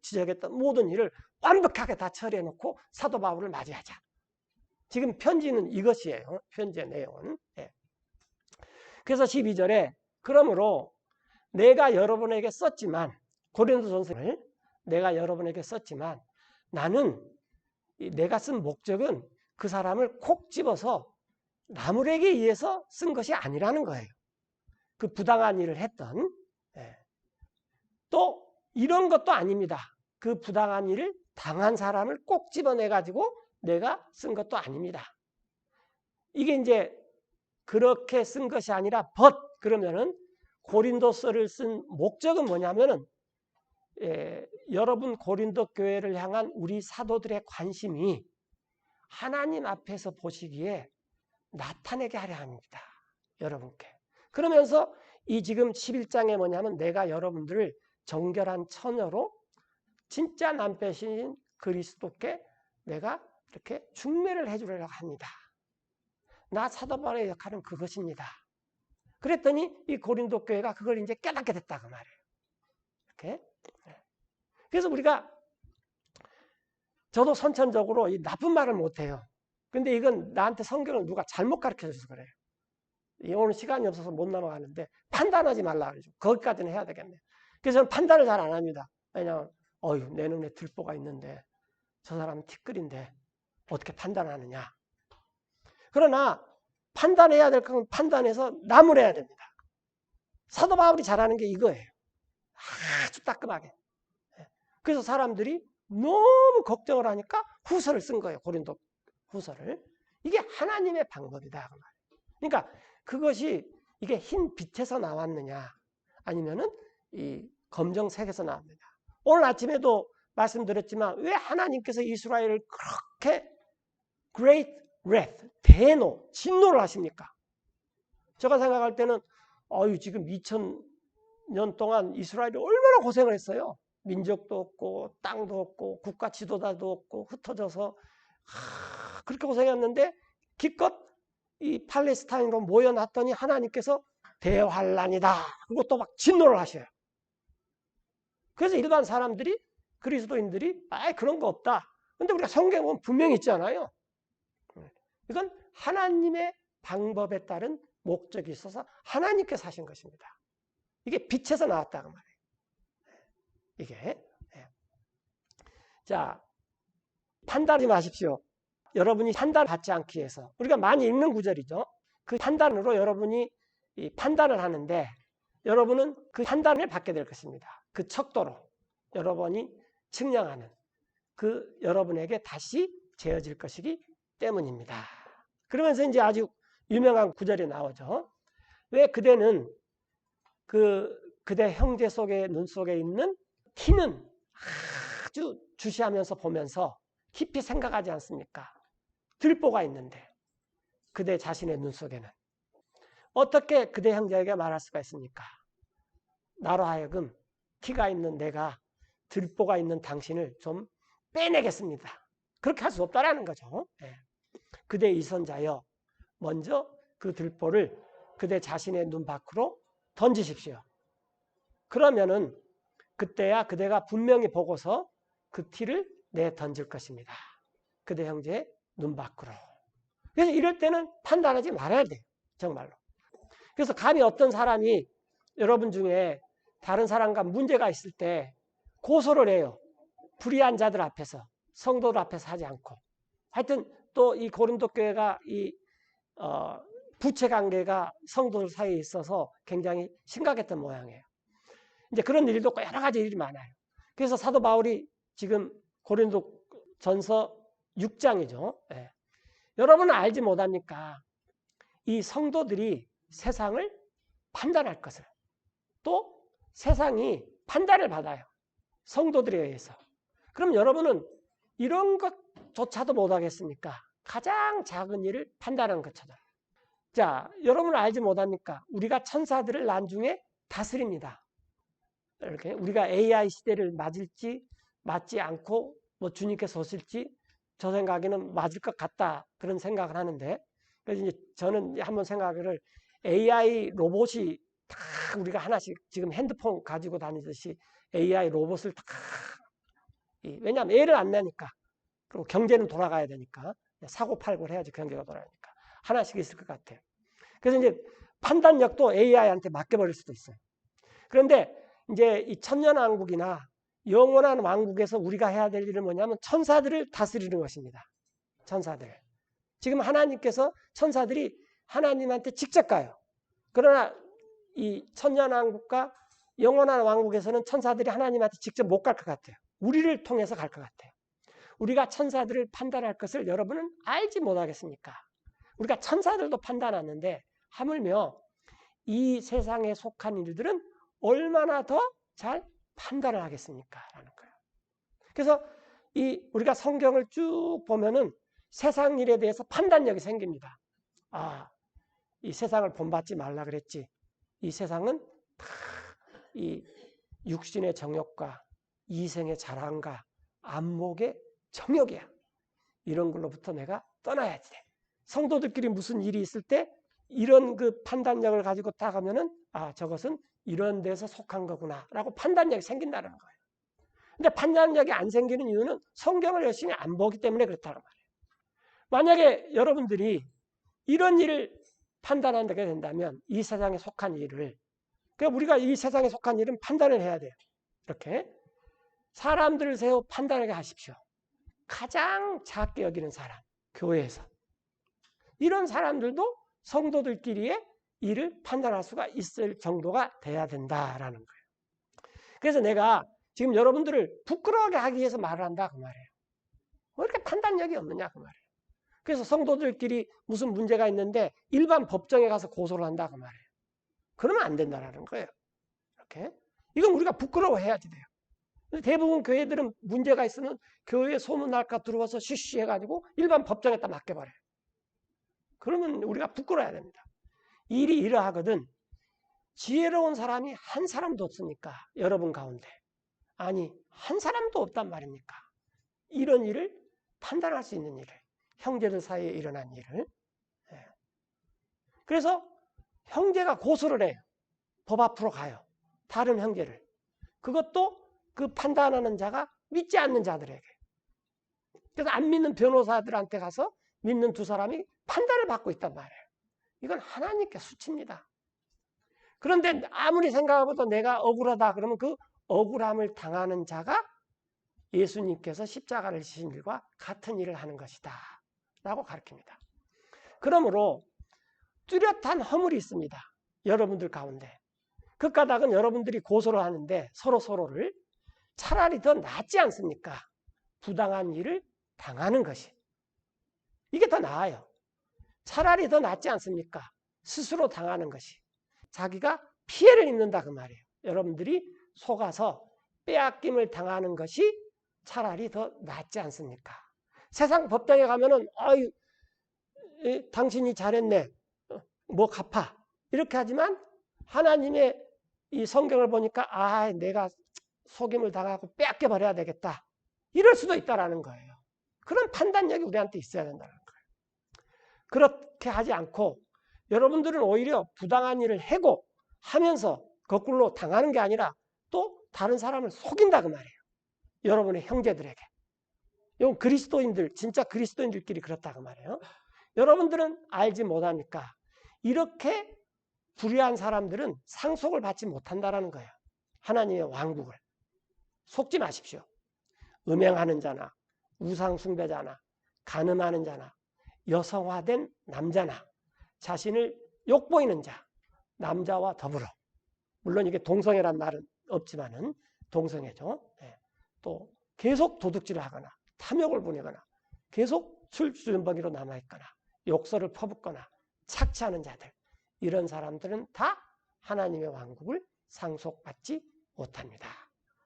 지적했던 모든 일을 완벽하게 다 처리해 놓고 사도 바울을 맞이하자. 지금 편지는 이것이에요. 편지의 내용은. 그래서 12절에 그러므로 내가 여러분에게 썼지만 고린도전서를 내가 여러분에게 썼지만 나는 내가 쓴 목적은 그 사람을 콕 집어서 나무에게 의해서 쓴 것이 아니라는 거예요. 그 부당한 일을 했던. 또 이런 것도 아닙니다. 그 부당한 일을 당한 사람을 꼭 집어내가지고 내가 쓴 것도 아닙니다. 이게 이제 그렇게 쓴 것이 아니라 그러면은 고린도서를 쓴 목적은 뭐냐면은 여러분 고린도 교회를 향한 우리 사도들의 관심이 하나님 앞에서 보시기에 나타내게 하려 합니다. 여러분께. 그러면서 이 지금 11장에 뭐냐면 내가 여러분들을 정결한 처녀로 진짜 남편이신 그리스도께 내가 이렇게 중매를 해주려고 합니다. 나 사도 바울의 역할은 그것입니다. 그랬더니 이 고린도 교회가 그걸 이제 깨닫게 됐다 그 말이에요. 이렇게. 그래서 우리가 저도 선천적으로 이 나쁜 말을 못해요. 근데 이건 나한테 성경을 누가 잘못 가르쳐줘서 그래요. 오늘 시간이 없어서 못 넘어가는데 판단하지 말라 그러죠. 거기까지는 해야 되겠네. 그래서 저는 판단을 잘 안 합니다. 왜냐하면 내 눈에 들보가 있는데 저 사람은 티끌인데 어떻게 판단하느냐. 그러나 판단해야 될 건 판단해서 나무래야 됩니다. 사도 바울이 잘하는 게 이거예요. 아주 따끔하게. 그래서 사람들이 너무 걱정을 하니까 후서를 쓴 거예요. 고린도 후서를. 이게 하나님의 방법이다. 그러니까 그것이 이게 흰 빛에서 나왔느냐 아니면은 이 검정색에서 나왔느냐. 오늘 아침에도 말씀드렸지만 왜 하나님께서 이스라엘을 그렇게 great wrath, 대노, 진노를 하십니까? 제가 생각할 때는 지금 2000년 동안 이스라엘이 얼마나 고생을 했어요. 민족도 없고 땅도 없고 국가 지도자도 없고 흩어져서 그렇게 고생했는데 기껏 이 팔레스타인으로 모여놨더니 하나님께서 대환란이다. 그리고 또 막 진노를 하셔요. 그래서 일반 사람들이 그리스도인들이 그런 거 없다. 근데 우리가 성경에 보면 분명히 있잖아요. 이건 하나님의 방법에 따른 목적이 있어서 하나님께서 하신 것입니다. 이게 빛에서 나왔다고 말해요. 이게. 자, 판단하지 마십시오. 여러분이 판단받지 않기 위해서. 우리가 많이 읽는 구절이죠. 그 판단으로 여러분이 이 판단을 하는데 여러분은 그 판단을 받게 될 것입니다. 그 척도로 여러분이 측량하는 그 여러분에게 다시 재어질 것이기 때문입니다. 그러면서 이제 아주 유명한 구절이 나오죠. 왜 그대는 그대 형제 속에 눈 속에 있는 티는 아주 주시하면서 보면서 깊이 생각하지 않습니까? 들보가 있는데 그대 자신의 눈 속에는 어떻게 그대 형제에게 말할 수가 있습니까? 나로 하여금 티가 있는 내가 들보가 있는 당신을 좀 빼내겠습니다. 그렇게 할 수 없다라는 거죠. 그대 이선자여 먼저 그 들보를 그대 자신의 눈 밖으로 던지십시오. 그러면은 그때야 그대가 분명히 보고서 그 티를 내 던질 것입니다. 그대 형제의 눈 밖으로. 그래서 이럴 때는 판단하지 말아야 돼요. 정말로. 그래서 감히 어떤 사람이 여러분 중에 다른 사람과 문제가 있을 때 고소를 해요. 불의한 자들 앞에서, 성도들 앞에서 하지 않고. 하여튼 또 이 고린도 교회가 이 부채 관계가 성도들 사이에 있어서 굉장히 심각했던 모양이에요. 이제 그런 일도 있고 여러 가지 일이 많아요. 그래서 사도 바울이 지금 고린도 전서 6장이죠. 여러분은 알지 못합니까? 이 성도들이 세상을 판단할 것을. 또 세상이 판단을 받아요. 성도들에 의해서. 그럼 여러분은 이런 것조차도 못하겠습니까? 가장 작은 일을 판단하는 것처럼. 자, 여러분은 알지 못합니까? 우리가 천사들을 나중에 다스립니다. 이렇게 우리가 AI 시대를 맞을지 맞지 않고 뭐 주님께서 오실지 저 생각에는 맞을 것 같다 그런 생각을 하는데 그래서 이제 저는 한번 생각을 AI 로봇이 다 우리가 하나씩 지금 핸드폰 가지고 다니듯이 AI 로봇을 다 왜냐하면 애를 안 내니까 그리고 경제는 돌아가야 되니까 사고 팔고 해야지 경제가 돌아가니까 하나씩 있을 것 같아요. 그래서 이제 판단력도 AI한테 맡겨버릴 수도 있어요. 그런데 이제 이 천년왕국이나 영원한 왕국에서 우리가 해야 될 일은 뭐냐면 천사들을 다스리는 것입니다. 천사들. 지금 하나님께서 천사들이 하나님한테 직접 가요. 그러나 이 천년왕국과 영원한 왕국에서는 천사들이 하나님한테 직접 못 갈 것 같아요. 우리를 통해서 갈 것 같아요. 우리가 천사들을 판단할 것을 여러분은 알지 못하겠습니까? 우리가 천사들도 판단하는데 하물며 이 세상에 속한 일들은 얼마나 더 잘 판단을 하겠습니까? 라는 거예요. 그래서 우리가 성경을 쭉 보면은 세상 일에 대해서 판단력이 생깁니다. 이 세상을 본받지 말라 그랬지. 이 세상은 다 이 육신의 정욕과 이생의 자랑과 안목의 정욕이야. 이런 걸로부터 내가 떠나야지 돼. 성도들끼리 무슨 일이 있을 때 이런 그 판단력을 가지고 딱 하면은 저것은 이런 데서 속한 거구나 라고 판단력이 생긴다는 거예요. 근데 판단력이 안 생기는 이유는 성경을 열심히 안 보기 때문에 그렇다는 말이에요. 만약에 여러분들이 이런 일을 판단하게 된다면 이 세상에 속한 일을 그러니까 우리가 이 세상에 속한 일은 판단을 해야 돼요. 이렇게 사람들을 세워 판단하게 하십시오. 가장 작게 여기는 사람, 교회에서 이런 사람들도 성도들끼리의 일을 판단할 수가 있을 정도가 돼야 된다라는 거예요. 그래서 내가 지금 여러분들을 부끄러워하게 하기 위해서 말을 한다 그 말이에요. 왜 이렇게 판단력이 없느냐 그 말이에요. 그래서 성도들끼리 무슨 문제가 있는데 일반 법정에 가서 고소를 한다 그 말이에요. 그러면 안 된다라는 거예요. 이렇게. 이건 우리가 부끄러워해야지 돼요. 대부분 교회들은 문제가 있으면 교회에 소문날까 들어와서 쉬쉬해가지고 일반 법정에다 맡겨버려요. 그러면 우리가 부끄러워야 됩니다. 일이 이러하거든 지혜로운 사람이 한 사람도 없으니까 여러분 가운데 아니 한 사람도 없단 말입니까? 이런 일을 판단할 수 있는 일을 형제들 사이에 일어난 일을 그래서 형제가 고소를 해요. 법 앞으로 가요. 다른 형제를. 그것도 그 판단하는 자가 믿지 않는 자들에게. 그래서 안 믿는 변호사들한테 가서 믿는 두 사람이 판단을 받고 있단 말이에요. 이건 하나님께 수치입니다. 그런데 아무리 생각해봐도 내가 억울하다 그러면 그 억울함을 당하는 자가 예수님께서 십자가를 지신 일과 같은 일을 하는 것이다 라고 가르칩니다. 그러므로 뚜렷한 허물이 있습니다. 여러분들 가운데. 그 까닭은 여러분들이 고소를 하는데 서로를 차라리 더 낫지 않습니까? 부당한 일을 당하는 것이. 이게 더 나아요. 차라리 더 낫지 않습니까? 스스로 당하는 것이. 자기가 피해를 입는다 그 말이에요. 여러분들이 속아서 빼앗김을 당하는 것이 차라리 더 낫지 않습니까? 세상 법정에 가면은 아유 당신이 잘했네. 뭐 갚아. 이렇게 하지만 하나님의 이 성경을 보니까 아 내가 속임을 당하고 빼앗겨 버려야 되겠다. 이럴 수도 있다라는 거예요. 그런 판단력이 우리한테 있어야 된다는 거예요. 그렇게 하지 않고 여러분들은 오히려 부당한 일을 해고 하면서 거꾸로 당하는 게 아니라 또 다른 사람을 속인다 그 말이에요. 여러분의 형제들에게. 이건 그리스도인들, 진짜 그리스도인들끼리 그렇다 그 말이에요. 여러분들은 알지 못합니까? 이렇게 불의한 사람들은 상속을 받지 못한다라는 거예요. 하나님의 왕국을. 속지 마십시오. 음행하는 자나 우상 숭배자나 간음하는 자나 여성화된 남자나 자신을 욕보이는 자, 남자와 더불어. 물론 이게 동성애란 말은 없지만은 동성애죠. 네. 또 계속 도둑질을 하거나 탐욕을 부리거나 계속 술주전범이로 남아있거나 욕설을 퍼붓거나 착취하는 자들 이런 사람들은 다 하나님의 왕국을 상속받지 못합니다.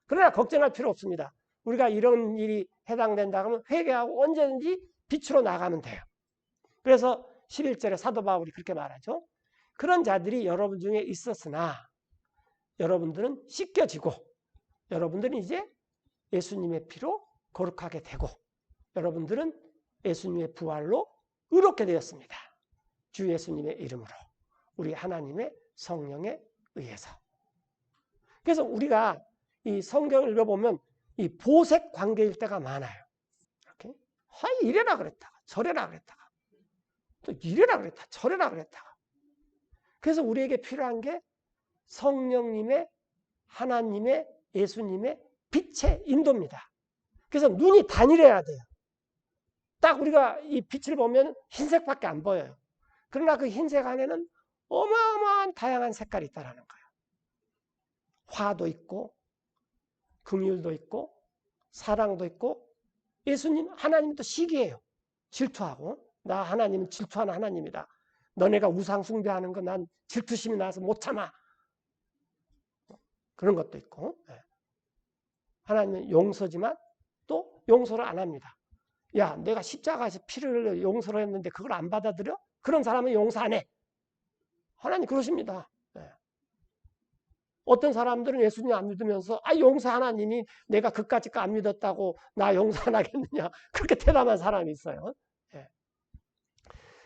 그러나 걱정할 필요 없습니다. 우리가 이런 일이 해당된다 하면 회개하고 언제든지 빛으로 나가면 돼요. 그래서 11절에 사도 바울이 그렇게 말하죠. 그런 자들이 여러분 중에 있었으나 여러분들은 씻겨지고 여러분들은 이제 예수님의 피로 거룩하게 되고 여러분들은 예수님의 부활로 의롭게 되었습니다. 주 예수님의 이름으로 우리 하나님의 성령에 의해서. 그래서 우리가 이 성경을 읽어보면 이 보색 관계일 때가 많아요. 이렇게 이래라 그랬다가 저래라 그랬다가 또 이래라 그랬다 저래라 그랬다가. 그래서 우리에게 필요한 게 성령님의 하나님의 예수님의 빛의 인도입니다. 그래서 눈이 단일해야 돼요. 딱 우리가 이 빛을 보면 흰색밖에 안 보여요. 그러나 그 흰색 안에는 어마어마한 다양한 색깔이 있다는 거예요. 화도 있고 긍휼도 있고 사랑도 있고 예수님 하나님도 시기해요. 질투하고 나 하나님은 질투하는 하나님이다. 너네가 우상 숭배하는 거 난 질투심이 나서 못 참아. 그런 것도 있고 하나님은 용서지만 또 용서를 안 합니다. 야 내가 십자가에서 피를 흘려 용서를 했는데 그걸 안 받아들여? 그런 사람은 용서 안 해. 하나님 그러십니다. 어떤 사람들은 예수님 안 믿으면서 용서 하나님이 내가 그까짓 거 안 믿었다고 나 용서 안 하겠느냐 그렇게 대담한 사람이 있어요.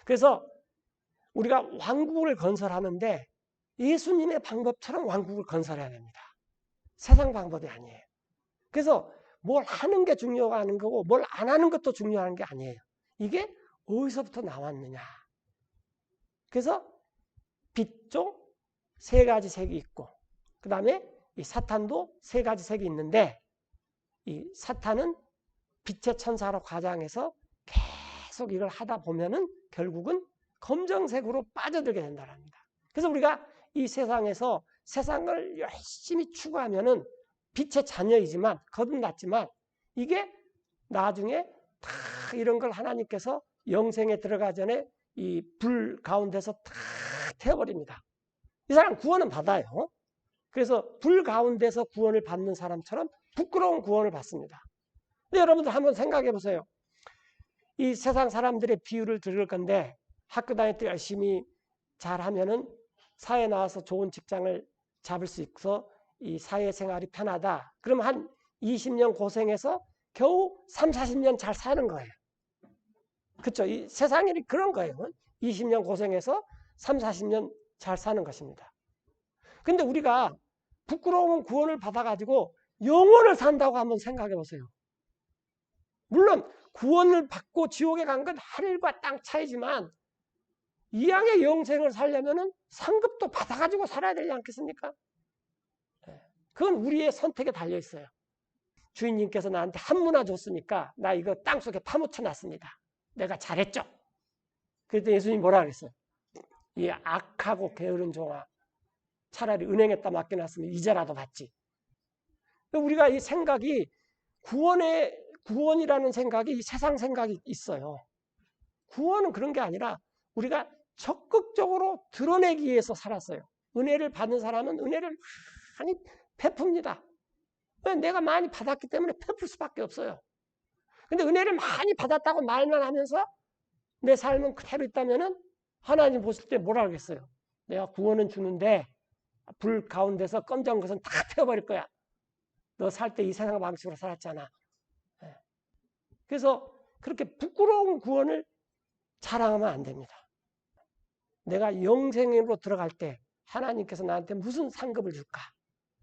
그래서 우리가 왕국을 건설하는데 예수님의 방법처럼 왕국을 건설해야 됩니다. 세상 방법이 아니에요. 그래서 뭘 하는 게 중요한 거고 뭘 안 하는 것도 중요한 게 아니에요. 이게 어디서부터 나왔느냐. 그래서 빛종 세 가지 색이 있고 그 다음에 이 사탄도 세 가지 색이 있는데 이 사탄은 빛의 천사로 과장해서 계속 이걸 하다 보면은 결국은 검정색으로 빠져들게 된다랍니다. 그래서 우리가 이 세상에서 세상을 열심히 추구하면은 빛의 자녀이지만 거듭났지만 이게 나중에 다 이런 걸 하나님께서 영생에 들어가 전에 이 불 가운데서 다 태워버립니다. 이 사람 구원은 받아요. 그래서 불 가운데서 구원을 받는 사람처럼 부끄러운 구원을 받습니다. 근데 여러분들 한번 생각해 보세요. 이 세상 사람들의 비유를 들을 건데 학교 다닐 때 열심히 잘하면은 사회에 나와서 좋은 직장을 잡을 수 있어 이 사회생활이 편하다. 그럼 한 20년 고생해서 겨우 3, 40년 잘 사는 거예요. 그렇죠? 이 세상이 그런 거예요. 20년 고생해서 3, 40년 잘 사는 것입니다. 근데 우리가 부끄러운 구원을 받아가지고 영원을 산다고 한번 생각해 보세요. 물론 구원을 받고 지옥에 간 건 하늘과 땅 차이지만 이왕의 영생을 살려면은 상급도 받아가지고 살아야 되지 않겠습니까? 그건 우리의 선택에 달려 있어요. 주인님께서 나한테 한문화 줬으니까 나 이거 땅속에 파묻혀 놨습니다. 내가 잘했죠? 그랬더니 예수님이 뭐라 그랬어요? 이 악하고 게으른 종아, 차라리 은행에다 맡겨놨으면 이자라도 받지. 우리가 이 생각이 구원이라는 생각이 이 세상 생각이 있어요. 구원은 그런 게 아니라 우리가 적극적으로 드러내기 위해서 살았어요. 은혜를 받는 사람은 은혜를 많이 베풉니다. 내가 많이 받았기 때문에 베풀 수밖에 없어요. 근데 은혜를 많이 받았다고 말만 하면서 내 삶은 그대로 있다면은 하나님 보실 때 뭐라 그러겠어요? 내가 구원은 주는데 불 가운데서 검정한 것은 다 태워버릴 거야. 너 살 때 이 세상 방식으로 살았잖아. 그래서 그렇게 부끄러운 구원을 자랑하면 안 됩니다. 내가 영생으로 들어갈 때 하나님께서 나한테 무슨 상급을 줄까?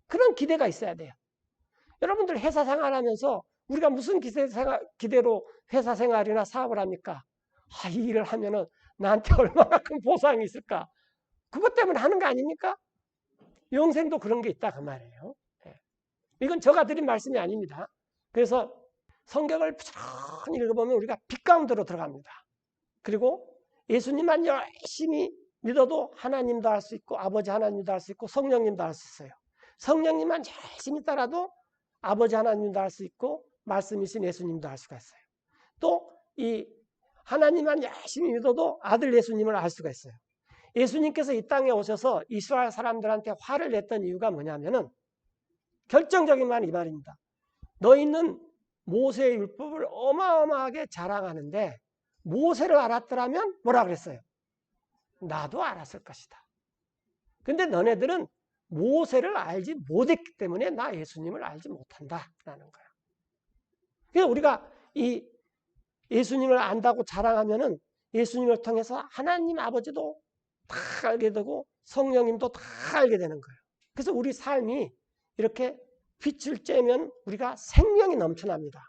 그런 기대가 있어야 돼요. 여러분들 회사 생활하면서 우리가 무슨 기대로 회사 생활이나 사업을 합니까? 이 일을 하면은 나한테 얼마나 큰 보상이 있을까? 그것 때문에 하는 거 아닙니까? 영생도 그런 게 있다 그 말이에요. 이건 제가 드린 말씀이 아닙니다. 그래서 성경을 부지런히 읽어보면 우리가 빛 가운데로 들어갑니다. 그리고 예수님만 열심히 믿어도 하나님도 알 수 있고 아버지 하나님도 알 수 있고 성령님도 알 수 있어요. 성령님만 열심히 따라도 아버지 하나님도 알 수 있고 말씀이신 예수님도 알 수가 있어요. 또 이 하나님만 열심히 믿어도 아들 예수님을 알 수가 있어요. 예수님께서 이 땅에 오셔서 이스라엘 사람들한테 화를 냈던 이유가 뭐냐면은 결정적인 말이 이 말입니다. 너희는 모세의 율법을 어마어마하게 자랑하는데 모세를 알았더라면 뭐라 그랬어요? 나도 알았을 것이다. 근데 너네들은 모세를 알지 못했기 때문에 나 예수님을 알지 못한다라는 거야. 그래서 우리가 이 예수님을 안다고 자랑하면은 예수님을 통해서 하나님 아버지도 다 알게 되고 성령님도 다 알게 되는 거예요. 그래서 우리 삶이 이렇게 빛을 쬐면 우리가 생명이 넘쳐납니다.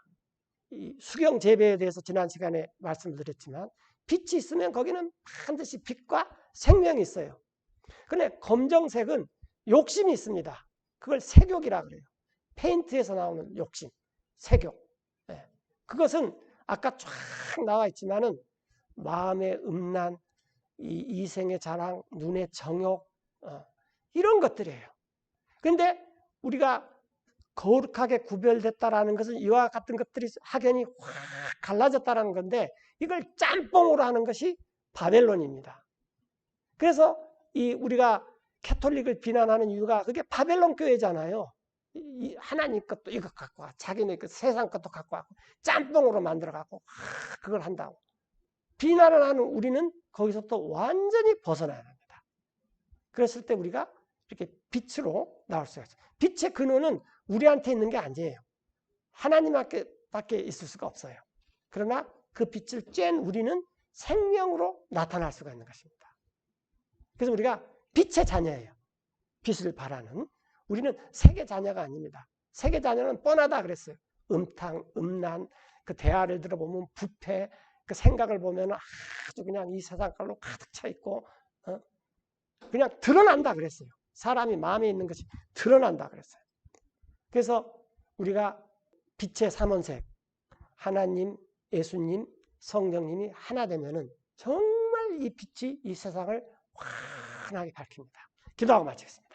이 수경 재배에 대해서 지난 시간에 말씀드렸지만 빛이 있으면 거기는 반드시 빛과 생명이 있어요. 그런데 검정색은 욕심이 있습니다. 그걸 색욕이라 그래요. 페인트에서 나오는 욕심, 색욕. 그것은 아까 쫙 나와 있지만은 마음의 음란, 이생의 자랑, 눈의 정욕 이런 것들이에요. 그런데 우리가 거룩하게 구별됐다라는 것은 이와 같은 것들이 확연히 확 갈라졌다라는 건데 이걸 짬뽕으로 하는 것이 바벨론입니다. 그래서 우리가 캐톨릭을 비난하는 이유가 그게 바벨론 교회잖아요. 하나님 것도 이것 갖고 와, 자기네 그 세상 것도 갖고 와고 짬뽕으로 만들어 갖고 그걸 한다고 비난을 하는 우리는 거기서 또 완전히 벗어나야 합니다. 그랬을 때 우리가 이렇게 빛으로 나올 수가 있어요. 빛의 근원은 우리한테 있는 게 아니에요. 하나님밖에 있을 수가 없어요. 그러나 그 빛을 쬐는 우리는 생명으로 나타날 수가 있는 것입니다. 그래서 우리가 빛의 자녀예요. 빛을 바라는. 우리는 색의 자녀가 아닙니다. 색의 자녀는 뻔하다 그랬어요. 음탕, 음란, 그 대화를 들어보면 부패, 그 생각을 보면 아주 그냥 이 세상 걸로 가득 차 있고 그냥 드러난다 그랬어요. 사람이 마음에 있는 것이 드러난다 그랬어요. 그래서 우리가 빛의 삼원색, 하나님, 예수님, 성령님이 하나 되면은 정말 이 빛이 이 세상을 환하게 밝힙니다. 기도하고 마치겠습니다.